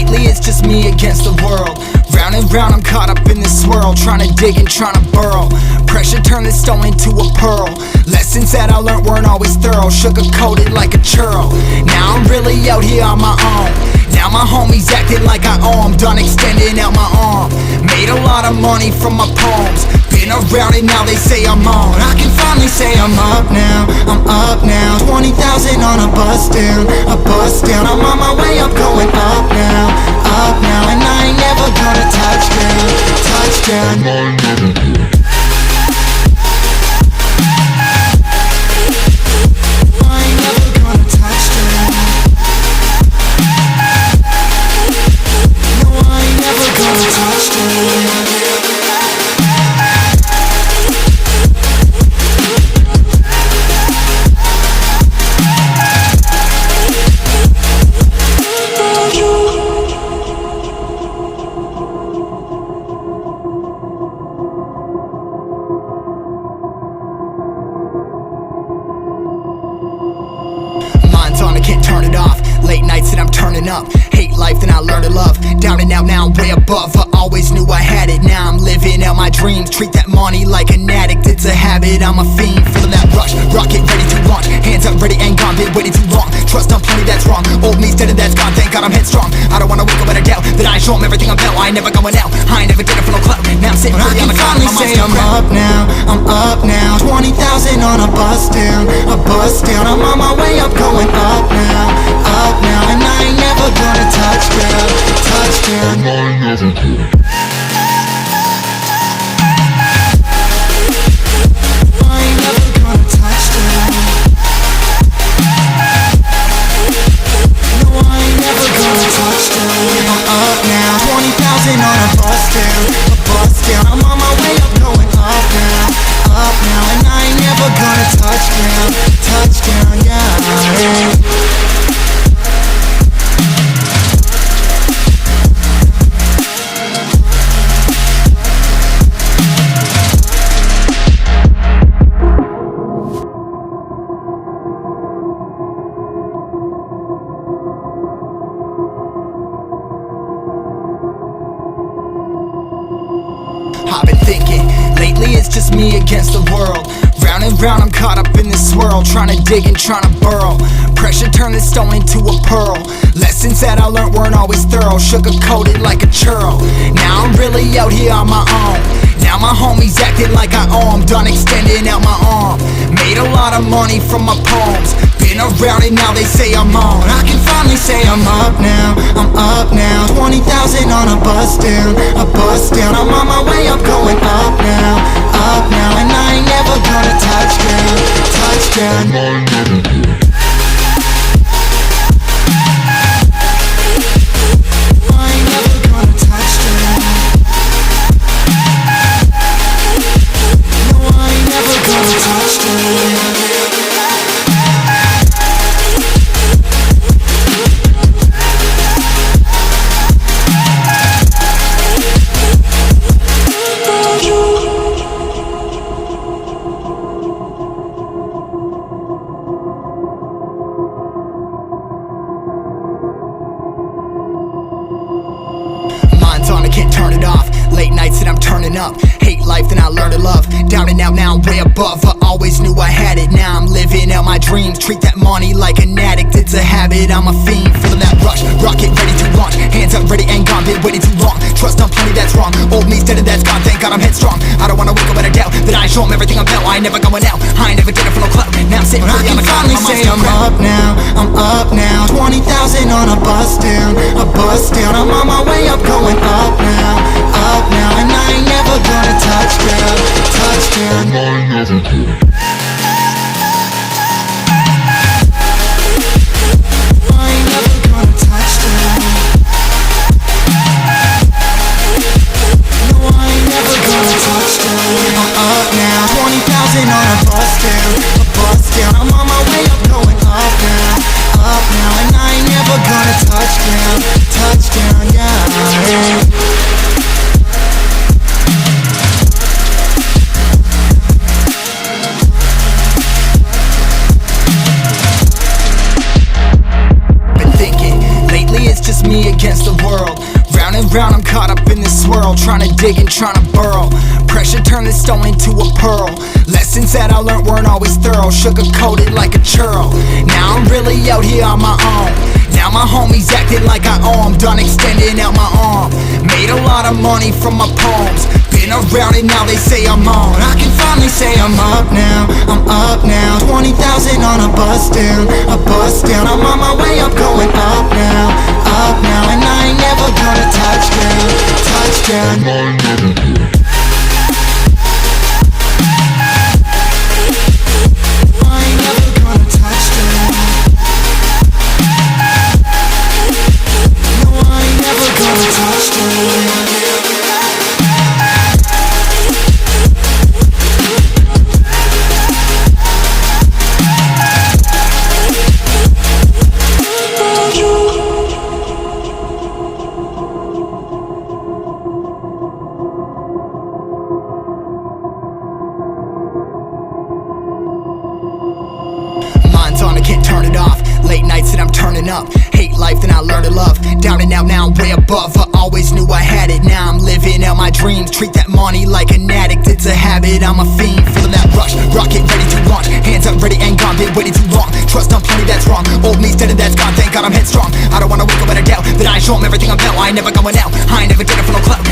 Lately it's just me against the world. Round and round I'm caught up in this swirl, trying to dig and trying to burrow. Pressure turned this stone into a pearl. Lessons that I learned weren't always thorough, sugar-coated like a churro. Now I'm really out here on my own. Now my homies acting like I owe 'em. Done extending out my arm. Made a lot of money from my poems. Been around and now they say I'm on. I can finally say I'm up now. I'm up now. 20,000 on a bus down. A bus down. I'm on my way up, going up now. Up now. And I ain't never gonna touch down. Touchdown. Can't turn it off. Late nights that I'm turning up. Hate life, then I learn to love. Down and out, now I'm way above. I always knew I had it. Now I'm living out my dreams. Treat that money like an addict. It's a habit, I'm a fiend. Feeling that rush, rocket ready to launch. Hands up, ready and gone. Been waiting too long. Trust on plenty, that's wrong. Old me's dead and that's gone. Thank God I'm headstrong. I don't wanna wake up with a doubt that I show 'em everything I'm about. I ain't never going out. I ain't never did it for no clout. Now I'm sitting pretty on the ground. I can finally say I'm up now. I'm up now. 20,000 on a bus down. A bus down. I'm on my way up, going up now. Up now, and I ain't never gonna touch down. Touchdown. And I ain't never gonna. I ain't never gonna touch down. No, I ain't never gonna touch down. I'm up now, 20,000 on a bus down. A bus down, I'm on my way up, going up now. Up now, and I ain't never gonna touch down. Touchdown, yeah. I've been thinking, lately it's just me against the world. Round and round I'm caught up in this swirl, trying to dig and trying to burrow. Pressure turned this stone into a pearl. Lessons that I learned weren't always thorough, sugar-coated like a churro. Now I'm really out here on my own. Now my homies acting like I owe 'em. Done extending out my arm. Made a lot of money from my poems. Been around and now they say I'm on. I can finally say I'm up now. I'm up now. 20,000 on a bus down. A bus down. I'm on my way up, going up now. Up now. And I ain't never gonna touch down. Touchdown. And I ain't never gonna. I can't turn it off. Late nights that I'm turning up. Hate life, then I learn to love. Down and out, now I'm way above. I always knew I had it. Now I'm living out my dreams. Treat that money like an addict. It's a habit, I'm a fiend. Feeling that rush, rocket ready to launch. Hands up, ready and gone. Been waiting too long. Trust on plenty, that's wrong. Old me's dead and that's gone. Thank God I'm headstrong. I don't wanna wake up with a doubt that I show 'em everything I'm about. I ain't never going out. I ain't never did it for no clout. Now I'm sitting pretty on the ground. I can finally say I'm up now. I'm up now. 20,000 on a bus down. A bus down. I'm on my way up, going up now. Up now, and I ain't never gonna touch down. Touchdown. And I ain't never gonna. I'm on my way up, going up now, and I ain't never gonna touch down, yeah. caught up in this swirl, trying to dig and trying to burrow. Pressure turned the stone into a pearl. Lessons that I learned weren't always thorough, sugar-coated like a churl. Now I'm really out here on my own. Now my homies acting like I owe 'em. Done extending out my arm. Made a lot of money from my poems. Been around and now they say I'm on. I can finally say I'm up now. I'm up now. 20,000 on a bus down. A bus down. I'm on my way up, going up now. Up now. And I ain't never gonna touch down. Touchdown. Can't turn it off. Late nights and I'm turning up. Hate life, then I learn to love. Down and out, now I'm way above. I always knew I had it. Now I'm living out my dreams. Treat that money like an addict. It's a habit, I'm a fiend. Feeling that rush. Rocket ready to launch. Hands up, ready and gone. Been waiting too long. Trust on plenty, that's wrong. Old me's dead and that's gone. Thank God I'm headstrong. I don't wanna wake up in a doubt that I ain't show 'em everything I'm about. I ain't never going out. I ain't never did it for no clout.